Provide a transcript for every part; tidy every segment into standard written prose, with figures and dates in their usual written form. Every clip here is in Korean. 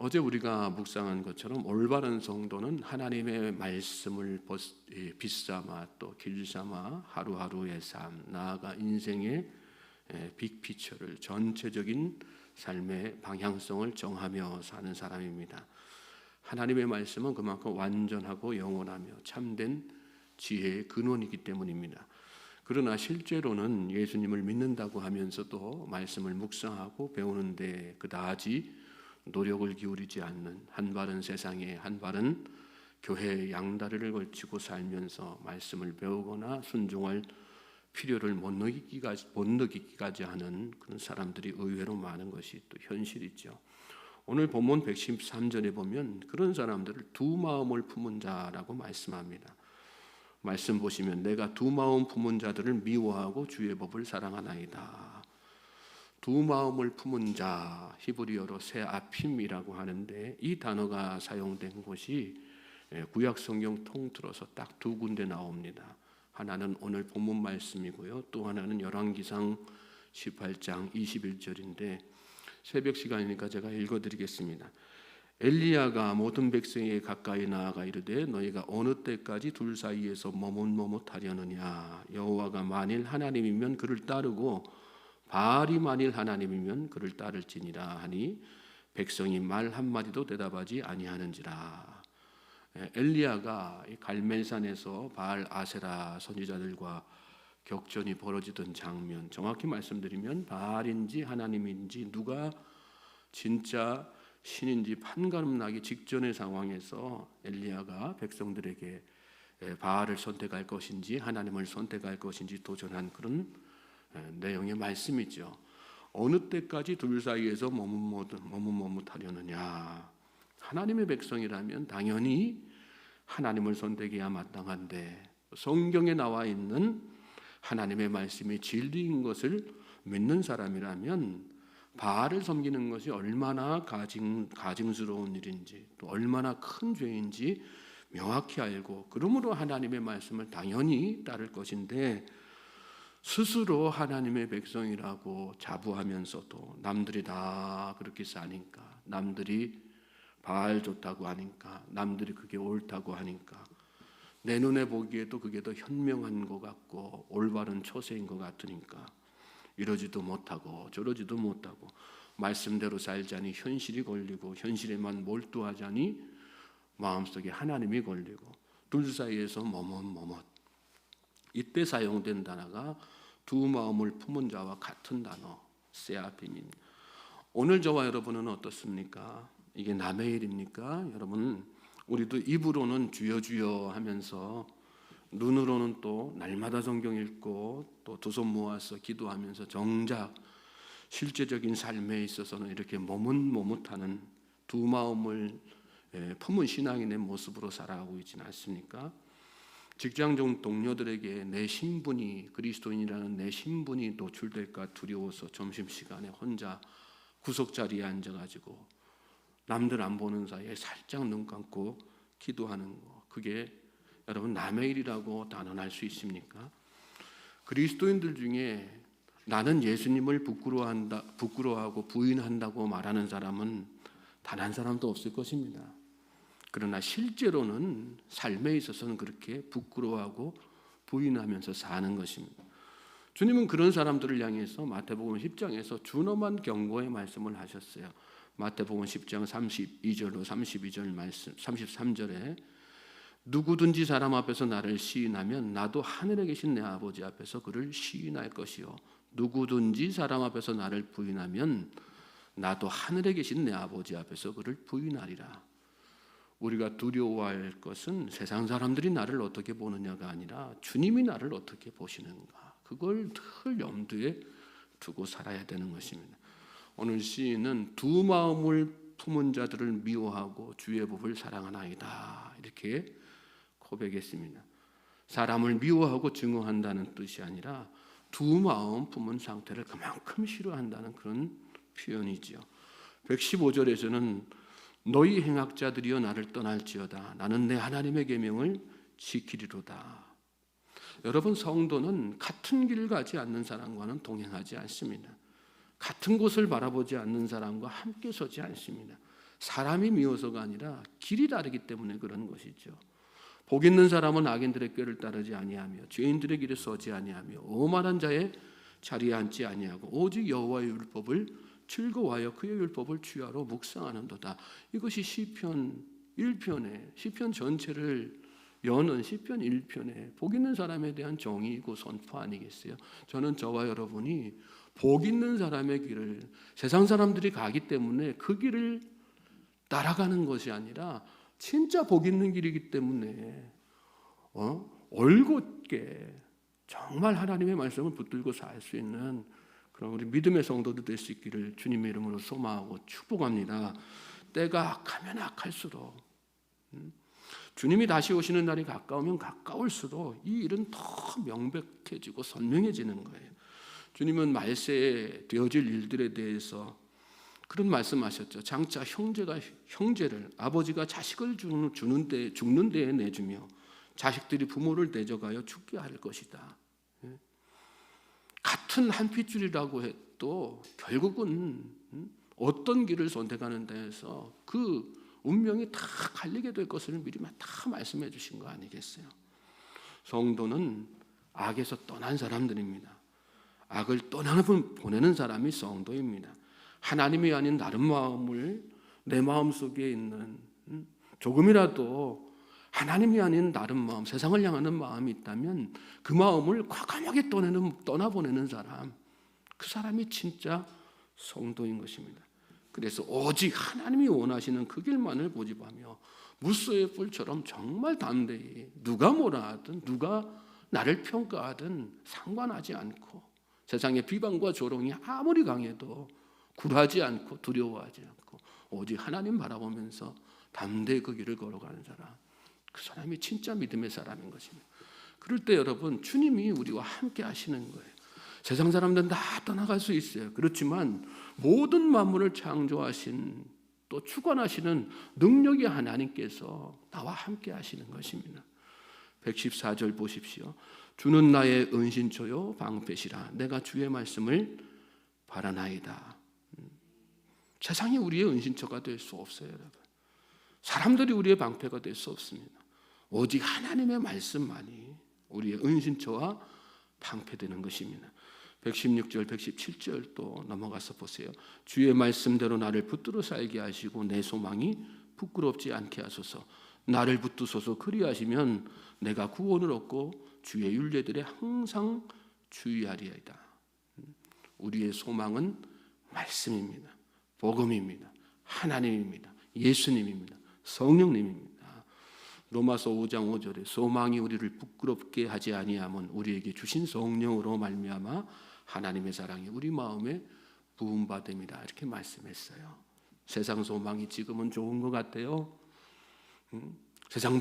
어제 우리가 묵상한 것처럼 올바른 성도는 하나님의 말씀을 빛삼아 또 길삼아 하루하루의 삶, 나아가 인생의 빅피처를, 전체적인 삶의 방향성을 정하며 사는 사람입니다. 하나님의 말씀은 그만큼 완전하고 영원하며 참된 지혜의 근원이기 때문입니다. 그러나 실제로는 예수님을 믿는다고 하면서도 말씀을 묵상하고 배우는데 그다지 노력을 기울이지 않는, 한 발은 세상에 한 발은 교회의 양다리를 걸치고 살면서 말씀을 배우거나 순종할 필요를 못 느끼기까지 하는 그런 사람들이 의외로 많은 것이 또 현실이죠. 오늘 본문 113절에 보면 그런 사람들을 두 마음을 품은 자라고 말씀합니다. 말씀 보시면 내가 두 마음 품은 자들을 미워하고 주의 법을 사랑하나이다. 두 마음을 품은 자, 히브리어로 세아핌이라고 하는데 이 단어가 사용된 곳이 구약 성경 통틀어서 딱 두 군데 나옵니다. 하나는 오늘 본문 말씀이고요. 또 하나는 열왕기상 18장 21절인데 새벽 시간이니까 제가 읽어드리겠습니다. 엘리야가 모든 백성에게 가까이 나아가 이르되 너희가 어느 때까지 둘 사이에서 머뭇머뭇하려느냐. 여호와가 만일 하나님이면 그를 따르고 바알이 만일 하나님이면 그를 따를지니라 하니 백성이 말 한마디도 대답하지 아니하는지라. 엘리야가 갈멜산에서 바알 아세라 선지자들과 격전이 벌어지던 장면, 정확히 말씀드리면 바알인지 하나님인지 누가 진짜 신인지 판가름 나기 직전의 상황에서 엘리야가 백성들에게 바알을 선택할 것인지 하나님을 선택할 것인지 도전한 그런 내용의 말씀이죠. 어느 때까지 둘 사이에서 머뭇머뭇하려느냐. 하나님의 백성이라면 당연히 하나님을 선택해야 마땅한데 성경에 나와 있는 하나님의 말씀이 진리인 것을 믿는 사람이라면 바알을 섬기는 것이 얼마나 가증스러운 일인지 또 얼마나 큰 죄인지 명확히 알고 그러므로 하나님의 말씀을 당연히 따를 것인데 스스로 하나님의 백성이라고 자부하면서도 남들이 다 그렇게 사니까, 남들이 바알 좋다고 하니까, 남들이 그게 옳다고 하니까 내 눈에 보기에도 그게 더 현명한 것 같고 올바른 처세인 것 같으니까 이러지도 못하고 저러지도 못하고 말씀대로 살자니 현실이 걸리고 현실에만 몰두하자니 마음속에 하나님이 걸리고 둘 사이에서 머뭇머뭇. 이때 사용된 단어가 두 마음을 품은 자와 같은 단어 세아핌입니다. 오늘 저와 여러분은 어떻습니까? 이게 남의 일입니까? 여러분 우리도 입으로는 주여 주여 하면서 눈으로는 또 날마다 성경 읽고 또 두 손 모아서 기도하면서 정작 실제적인 삶에 있어서는 이렇게 머뭇머뭇하는 두 마음을 품은 신앙인의 모습으로 살아가고 있지는 않습니까? 직장 동료들에게 내 신분이 그리스도인이라는 내 신분이 노출될까 두려워서 점심시간에 혼자 구석자리에 앉아가지고 남들 안 보는 사이에 살짝 눈 감고 기도하는 거, 그게 여러분 남의 일이라고 단언할 수 있습니까? 그리스도인들 중에 나는 예수님을 부끄러워하고 부인한다고 말하는 사람은 단 한 사람도 없을 것입니다. 그러나 실제로는 삶에 있어서는 그렇게 부끄러워하고 부인하면서 사는 것입니다. 주님은 그런 사람들을 향해서 마태복음 10장에서 준엄한 경고의 말씀을 하셨어요. 마태복음 10장 32절로 32절 말씀, 33절에 누구든지 사람 앞에서 나를 시인하면 나도 하늘에 계신 내 아버지 앞에서 그를 시인할 것이요 누구든지 사람 앞에서 나를 부인하면 나도 하늘에 계신 내 아버지 앞에서 그를 부인하리라. 우리가 두려워할 것은 세상 사람들이 나를 어떻게 보느냐가 아니라 주님이 나를 어떻게 보시는가, 그걸 늘 염두에 두고 살아야 되는 것입니다. 오늘 시인은 두 마음을 품은 자들을 미워하고 주의 법을 사랑하나이다 이렇게 고백했습니다. 사람을 미워하고 증오한다는 뜻이 아니라 두 마음 품은 상태를 그만큼 싫어한다는 그런 표현이지요. 115절에서는 너희 행악자들이여 나를 떠날지어다 나는 내 하나님의 계명을 지키리로다. 여러분 성도는 같은 길을 가지 않는 사람과는 동행하지 않습니다. 같은 곳을 바라보지 않는 사람과 함께 서지 않습니다. 사람이 미워서가 아니라 길이 다르기 때문에 그런 것이죠. 복 있는 사람은 악인들의 꾀를 따르지 아니하며 죄인들의 길에 서지 아니하며 오만한 자의 자리에 앉지 아니하고 오직 여호와의 율법을 즐거워하여 그의 율법을 주야로 묵상하는도다. 이것이 시편 1편에 시편 전체를 여는 시편 1편에 복 있는 사람에 대한 정의이고 선포 아니겠어요? 저는 저와 여러분이 복 있는 사람의 길을 세상 사람들이 가기 때문에 그 길을 따라가는 것이 아니라 진짜 복 있는 길이기 때문에 올곧게 정말 하나님의 말씀을 붙들고 살 수 있는 그런 우리 믿음의 성도들 될 수 있기를 주님의 이름으로 소망하고 축복합니다. 때가 악하면 악할수록 주님이 다시 오시는 날이 가까우면 가까울수록 이 일은 더 명백해지고 선명해지는 거예요. 주님은 말세에 되어질 일들에 대해서 그런 말씀하셨죠. 장차 형제가 형제를, 아버지가 자식을 죽는 데에 내주며 자식들이 부모를 대적하여 죽게 할 것이다. 같은 한 핏줄이라고 해도 결국은 어떤 길을 선택하는 데에서 그 운명이 다 갈리게 될 것을 미리 다 말씀해 주신 거 아니겠어요? 성도는 악에서 떠난 사람들입니다. 악을 보내는 사람이 성도입니다. 하나님이 아닌 다른 마음을 내 마음속에 있는 조금이라도 하나님이 아닌 다른 마음, 세상을 향하는 마음이 있다면 그 마음을 과감하게 떠나보내는 사람, 그 사람이 진짜 성도인 것입니다. 그래서 오직 하나님이 원하시는 그 길만을 고집하며 무소의 뿔처럼 정말 담대히 누가 뭐라 하든 누가 나를 평가하든 상관하지 않고 세상의 비방과 조롱이 아무리 강해도 굴하지 않고 두려워하지 않고 오직 하나님 바라보면서 담대히 그 길을 걸어가는 사람, 그 사람이 진짜 믿음의 사람인 것입니다. 그럴 때 여러분 주님이 우리와 함께 하시는 거예요. 세상 사람들은 다 떠나갈 수 있어요. 그렇지만 모든 만물을 창조하신 또 주관하시는 능력의 하나님께서 나와 함께 하시는 것입니다. 114절 보십시오. 주는 나의 은신처요 방패시라 내가 주의 말씀을 바라나이다. 세상이 우리의 은신처가 될 수 없어요, 여러분. 사람들이 우리의 방패가 될 수 없습니다. 오직 하나님의 말씀만이 우리의 은신처와 방패되는 것입니다. 116절, 117절 또 넘어가서 보세요. 주의 말씀대로 나를 붙들어 살게 하시고 내 소망이 부끄럽지 않게 하소서. 나를 붙드소서. 그리하시면 내가 구원을 얻고 주의 율례들에 항상 주의하리이다. 우리의 소망은 말씀입니다. 복음입니다. 하나님입니다. 예수님입니다. 성령님입니다. 로마서 5장 5절에 소망이 우리를 부끄럽게 하지 아니하면 우리에게 주신 성령으로 말미암아 하나님의 사랑이 우리 마음에 부음받음이라 이렇게 말씀했어요. 세상 소망이 지금은 좋은 것 같아요. 세상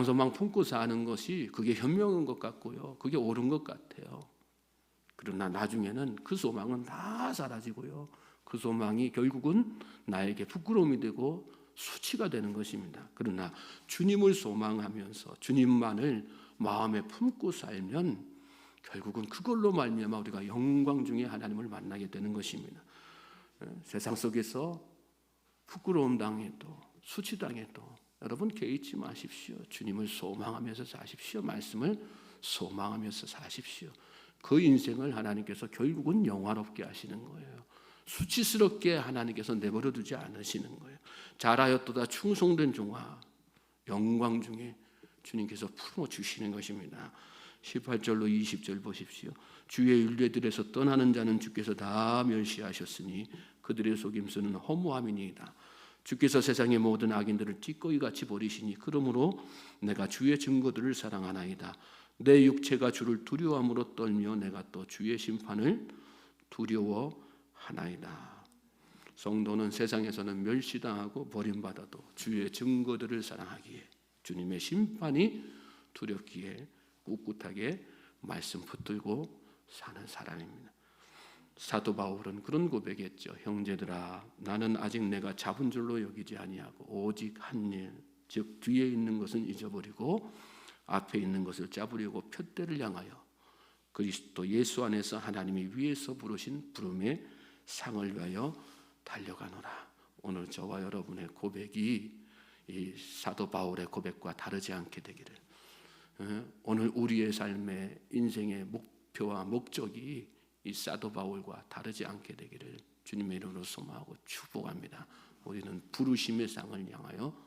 소망 품고 사는 것이 그게 현명한 것 같고요. 그게 옳은 것 같아요. 그러나 나중에는 그 소망은 다 사라지고요. 그 소망이 결국은 나에게 부끄러움이 되고 수치가 되는 것입니다. 그러나 주님을 소망하면서 주님만을 마음에 품고 살면 결국은 그걸로 말미암아 우리가 영광 중에 하나님을 만나게 되는 것입니다. 세상 속에서 부끄러움 당해도 수치 당해도 여러분 개의치 마십시오. 주님을 소망하면서 사십시오. 말씀을 소망하면서 사십시오. 그 인생을 하나님께서 결국은 영화롭게 하시는 거예요. 수치스럽게 하나님께서 내버려 두지 않으시는 거예요. 잘하였도다 충성된 종아 영광 중에 주님께서 품어주시는 것입니다. 18절로 20절 보십시오. 주의 율례들에서 떠나는 자는 주께서 다 멸시하셨으니 그들의 속임수는 허무함이니이다. 주께서 세상의 모든 악인들을 찌꺼기 같이 버리시니 그러므로 내가 주의 증거들을 사랑하나이다. 내 육체가 주를 두려워함으로 떨며 내가 또 주의 심판을 두려워하나이다. 성도는 세상에서는 멸시당하고 버림받아도 주의 증거들을 사랑하기에 주님의 심판이 두렵기에 꿋꿋하게 말씀 붙들고 사는 사람입니다. 사도 바울은 그런 고백했죠. 형제들아 나는 아직 내가 잡은 줄로 여기지 아니하고 오직 한 일 즉 뒤에 있는 것은 잊어버리고 앞에 있는 것을 잡으려고 표대를 향하여 그리스도 예수 안에서 하나님이 위에서 부르신 부름의 상을 위하여 달려가노라. 오늘 저와 여러분의 고백이 이 사도 바울의 고백과 다르지 않게 되기를, 오늘 우리의 삶의 인생의 목표와 목적이 이 사도 바울과 다르지 않게 되기를 주님의 이름으로 소망하고 축복합니다. 우리는 부르심의 상을 향하여,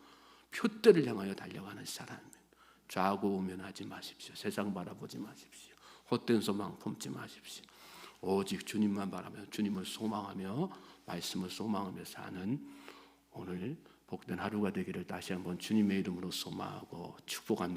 표대를 향하여 달려가는 사람입니다. 좌고우면하지 마십시오. 세상 바라보지 마십시오. 헛된 소망 품지 마십시오. 오직 주님만 바라며 주님을 소망하며 말씀을 소망하며 사는 오늘 복된 하루가 되기를 다시 한번 주님의 이름으로 소망하고 축복합니다.